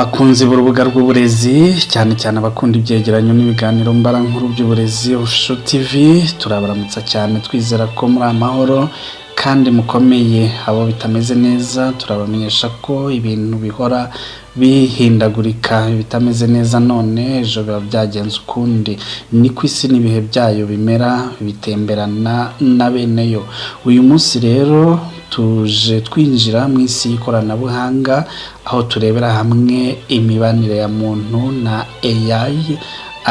Bakunze urubuga rw'uburezi cyane cyane abakunda ibyegeranyo n'ibiganiro mbarankuru by'uburezi Official TV, turabaramutsa cyane twizera ko muri amahoro kandi mukomeye. Abo bitameze neza turabamenyesha ko ibintu bihora bihindagurika, bitameze neza none ejo biba byagenze ukundi. Ni ku isi n'ibihe byayo bimera bitemberana na beneyo. Uyu munsi rero tuje twinjira mu isi y'ikoranabuhanga, aho turebera hamwe imibanire ya muntu na AI,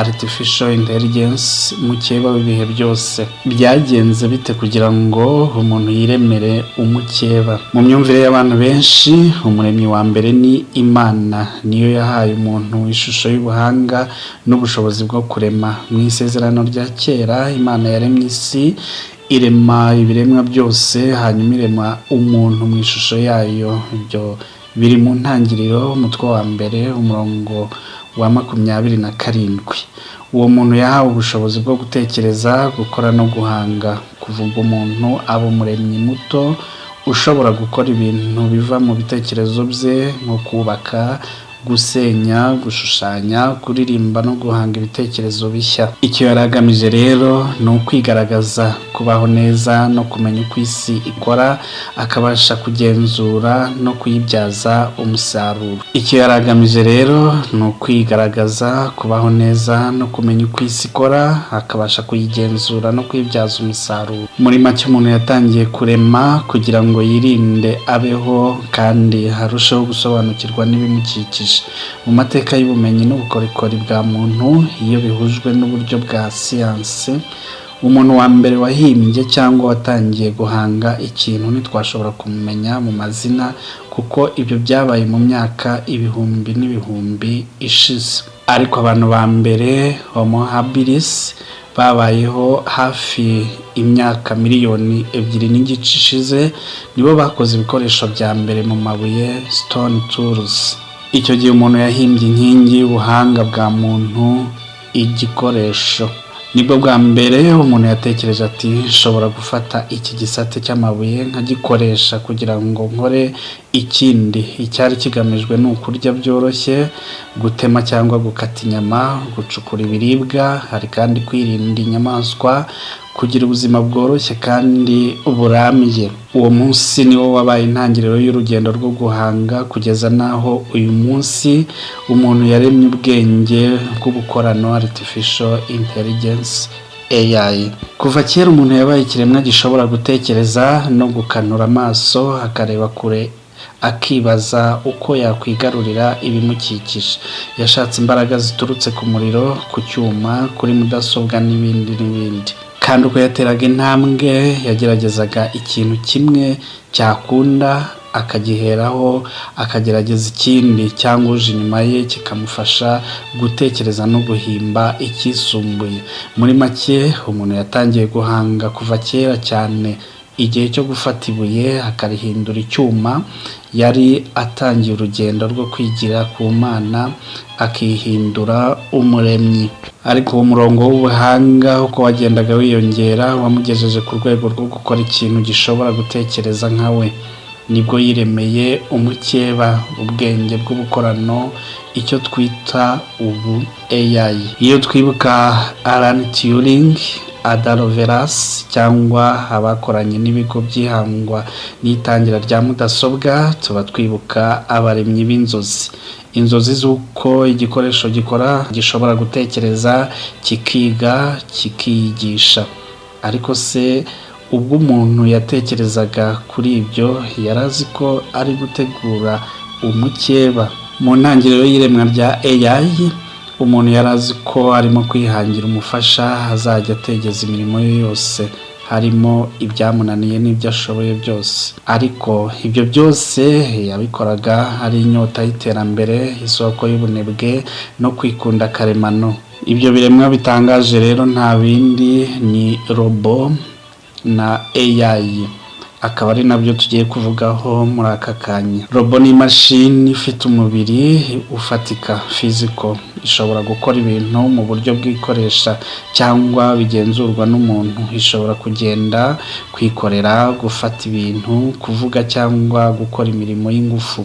Artificial Intelligence, mukeba w'ibihe byose. Byagenze bite kugira ngo umuntu yiremere umukeba? Mu myumvire y'abantu benshi, umuremyi wa mbere ni Imana, niyo yahaye umuntu ishusho y'ubuhanga n'ubushobozi bwo kurema. Mu isezerano rya kera, Imana yaremye isi, irema ibiremwa byose, hanyuma irema umuntu mu ishusho yayo. Ibyo biri mu ntangiriro umutwe wa mbere umurongo wa 27. Uwo muntu yahawe ubushobozi bwo gutekereza, gukora no guhanga. Kuvuga umuntu aba umuremyi muto ushobora gukora ibintu biva mu bitekerezo bye, nko kubaka, gusenya, gushushanya, kuririmba no guhanga ibitekerezo bishya. Icyo yaragamije rero ni ukwigaragaza, kubaho neza no kumenya uko isi ikora, akabasha kugenzura no kuyibyaza umusaruro. Icyo yaragamije rero ni ukwigaragaza, kubaho neza no kumenya uko isi ikora, akabasha kuyigenzura no kuyibyaza umusaruro. Muri make umuntu yatangiye kurema kugira ngo yirinde, abeho kandi harusheho gusobanukirwa n'ibimukikije. Mu mateka y'ubumenyi n'ubukorikori bwa muntu, iyo bihujwe n'uburyo bwa siyansi, umuntu wa mbere wahimbye cyangwa watangiye guhanga ikintu ntitwashobora kumumenya mu mazina, kuko ibyo byabaye mu myaka ibihumbi n'ibihumbi ishize. Ariko abantu ba mbere, Homo habilis, babayeho hafi imyaka miliyoni 2.5 ishize, nibo bakoze ibikoresho bya mbere mu mabuye, stone tools. Icyo gihe umuntu yahimbye inkingi y'ubuhanga bwa muntu, igikoresho. Nibwo bwa mbere umuntu yatekereje ati, nshobora gufata iki gisate cy'amabuye nkagikoresha kugira ngo nkore ikindi. Icyari kigamijwe ni ukurya byoroshye, gutema cyangwa gukata inyama, gucukura ibiribwa, hari kandi kwirinda inyamaswa, kugira ubuzima bworoshye kandi burambye. Uwo munsi niwo wabaye intangiriro y'urugendo rwo guhanga, kugeza naho uyu munsi umuntu yaremye ubwenge bw'ubukorano, Artificial Intelligence, AI. Kuva kera umuntu yabaye ikiremwa gishobora gutekereza no gukanura amaso, akareba kure, akibaza uko yakwigarurira ibimukikije. Yashatse imbaraga ziturutse ku muriro, ku cyuma, kuri mudasobwa n'ibindi. Kandi uko yateraga intambwe, yageragezaga ikintu kimwe cyakunda, akagiheraho, akagerageza ikindi cyangwa uje inyuma ye kikamufasha gutekereza no guhimba ikisumbuye. Muri make umuntu yatangiye guhanga kuva kera cyane. Igihe cyo gufata ibuye akarihindura icyuma, yari atangiye urugendo rwo kwigira ku Mana, akihindura umuremyi. Ariko uwo murongo w'ubuhanga uko wagendaga wiyongera, wamugejeje ku rwego rwo gukora ikintu gishobora gutekereza nka we. Nibwo yiremeye umukeba, ubwenge bw'ubukorano, icyo twita ubu AI. Iyo twibuka Alan Turing, Ada Lovelace cyangwa abakoranye n'ibigo by'ihangwa n'itangira rya mudasobwa, tuba twibuka abaremyi b'inzozi. Inzozi z'uko igikoresho gikora, gishobora gutekereza, kikiga, kikiyigisha. Ariko se ubwo umuntu yatekerezaga kuri ibyo, yarazi ko ari gutegura umukeba? Mu ntangiriro y'iremwa rya AI, umuntu yarazi ko arimo kwihangira umufasha azajya ategeza imirimo ye yose, harimo ibyamunaniye n'ibyo ashoboye byose. Ariko ibyo byose yabikoraga ari inyota y'iterambere, isoko y'ubunebwe no kwikunda karemano. Ibyo biremwa bitangaje rero nta bindi ni robo na AI, akaba ari nabyo tugiye kuvugaho muri aka kanya. Robo ni imashini ifite umubiri ufatika, physical, ishobora gukora ibintu mu buryo bw'ikoresha cyangwa bigenzurwa n'umuntu. Ishobora kugenda, kwikorera, gufata ibintu, kuvuga cyangwa gukora imirimo y'ingufu.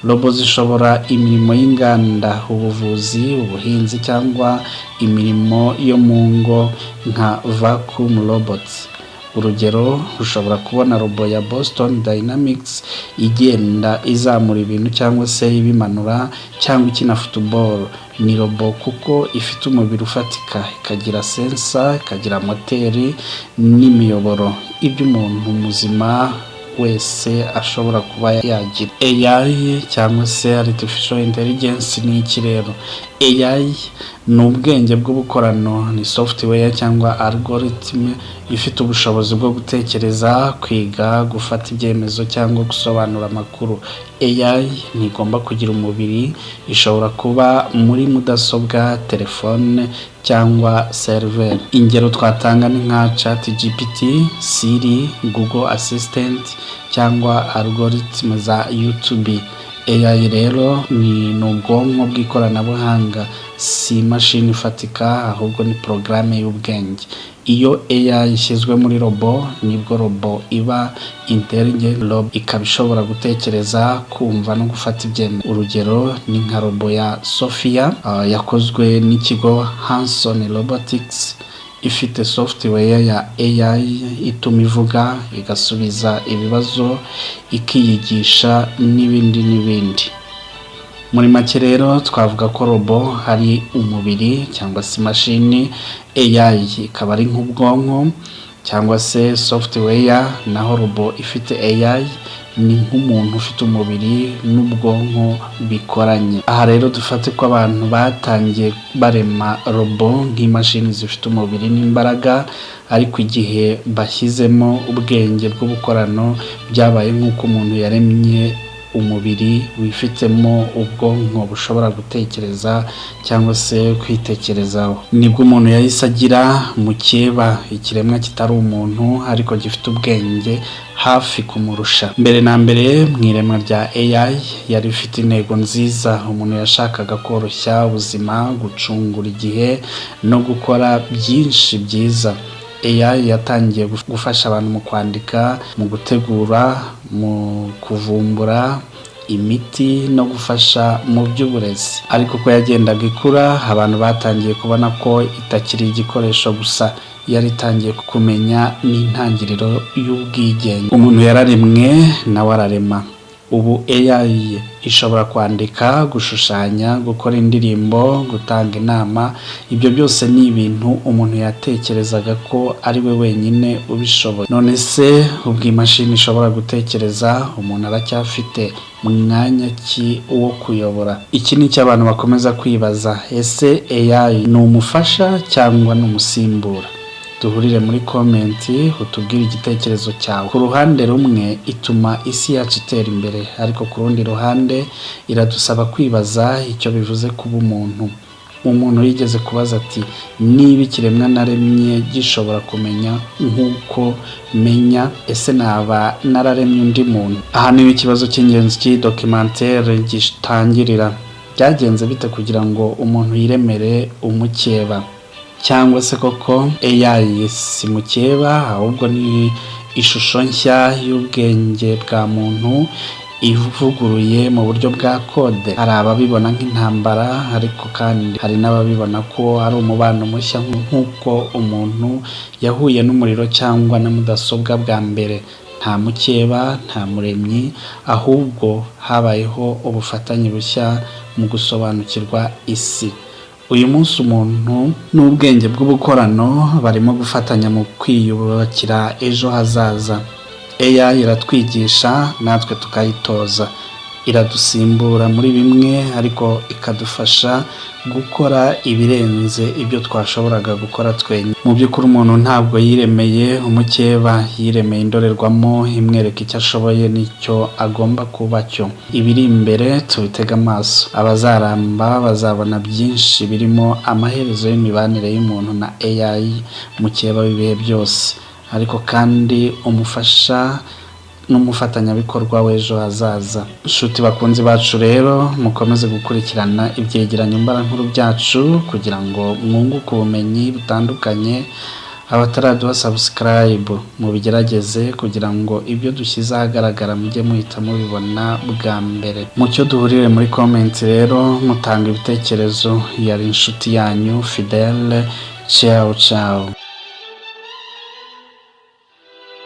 robo zishobora imirimo y'inganda, ubuvuzi, ubuhinzi cyangwa imirimo yo mu ngo nka vacuum robots. Urugero, ushobora kubona robo ya Boston Dynamics igenda izamura ibintu cyangwa se ibimanura cyangwa ikina football. Ni robo kuko ifite umubiri ufatika, ikagira sensa, ikagira moteri n'imiyoboro, ibyo umuntu muzima wese ashobora kuba yagira. AI cyangwa se artificial intelligence ni iki rero? AI ni ubwenge bw'ubukorano, ni software cyangwa algorithm ifite ubushobozi bwo gutekereza, kwiga, gufata ibyemezo cyangwa gusobanura amakuru. AI ntigomba kugira umubiri, ishobora kuba muri mudasobwa, telefone cyangwa server. Ingero twatanga ni nka ChatGPT, Siri, Google Assistant cyangwa algorithm za YouTube. AI rero ni ubwonko bw'ikoranabuhanga, si imashini ifatika, ahubwo ni porogaramu y'ubwenge. Iyo AI ishyizwe muri robo, nibwo robo iba intelligent robo, ikaba ishobora gutekereza, kumva no gufata ibyemezo. Urugero ni nka robo ya Sophia yakozwe n'ikigo Hanson Robotics, ifite software ya AI ituma ivuga, igasubiza ibibazo, ikiyigisha n'ibindi. Muri make rero twavuga ko robo hari umubiri cyangwa se imashini, AI ikaba ari nk'ubwonko cyangwa se software, naho robo ifite AI ni nk'umuntu ufite umubiri n'ubwonko bikoranye. Aha rero dufate ko abantu batangiye barema robo nk'imashini zifite umubiri n'imbaraga, ariko igihe bashyizemo ubwenge bw'ubukorano byabaye nk'uko umuntu yaremye umubiri wifitemo ubwonko bushobora gutekereza cyangwa se kwitekerezaho. Nibwo umuntu yahise agira mukeba, ikiremwa kitari umuntu ariko gifite ubwenge hafi kumurusha. Mbere na mbere mu iremwa rya AI yari ifite intego nziza. Umuntu yashakaga koroshya ubuzima, gucungura igihe no gukora byinshi byiza. AI yatangiye gufasha abantu mu kwandika, mu gutegura, mu kuvumbura imiti no gufasha mu by'uburezi. Ariko uko yagendaga ikura, abantu batangiye kubona ko itakiri igikoresho gusa, yari itangiye kumenya n'intangiriro y'ubwigenge. Umuntu yararemwe nawe ararema. Ubu AI ishobora kwandika, gushushanya, gukora indirimbo, gutanga inama. Ibyo byose ni ibintu umuntu yatekerezaga ko ari we wenyine ubishoboye. None se ubwo imashini ishobora gutekereza, umuntu aracyafite mwanya ki wo kuyobora? Iki ni cyo abantu bakomeza kwibaza. Ese AI ni umufasha cyangwa ni umusimbura? Duhurire muri komenti utubwire igitekerezo cyawe. Ku ruhande rumwe ituma isi yacu itera imbere, ariko ku rundi ruhande iradusaba kwibaza icyo bivuze kuba umuntu. Umuntu yigeze kubaza ati, niba ikiremwa naremye gishobora kumenya nk'uko menya, ese naba nararemye undi muntu? Aha niho ikibazo cy'ingenzi cy'iyi documentaire gitangirira. Byagenze bite kugira ngo umuntu yiremere umukeba? Cyangwa se koko AI si mukeba, ahubwo ni ishusho nshya y'ubwenge bwa muntu ivuguruye mu buryo bwa kode? Hari ababibona nk'intambara, ariko kandi hari n'ababibona ko ari umubano mushya, nk'uko umuntu yahuye n'umuriro cyangwa na mudasobwa bwa mbere. Nta mukeba, nta muremyi, ahubwo habayeho ubufatanye bushya mu gusobanukirwa isi. Uyu munsi umuntu n'ubwenge bw'ubukorano barimo gufatanya mu kwiyubakira ejo hazaza. AI iratwigisha, natwe tukayitoza. Iradusimbura muri bimwe, ariko ikadufasha gukora ibirenze ibyo twashoboraga gukora twenyine. Mu by'ukuri umuntu ntabwo yiremeye umukeba, yiremeye indorerwamo imwereka icyo ashoboye n'icyo agomba kuba cyo. Ibiri imbere tubitega amaso. Abazaramba bazabona byinshi, birimo amaherezo y'imibanire y'umuntu na AI, mukeba w'ibihe byose, ariko kandi umufasha n'umufatanyabikorwa w'ejo hazaza. Inshuti bakunzi bacu rero, mukomeze gukurikirana ibyegeranyo mbarankuru byacu kugira ngo mwunguke ubumenyi butandukanye, abataraduha subscribe mubigerageze kugira ngo ibyo dushyize ahagaragara mujye muhita mubibona bwa mbere. Mucyo duhurire muri comment rero mutanga ibitekerezo. Yari inshuti yanyu Fidele. Ciao ciao.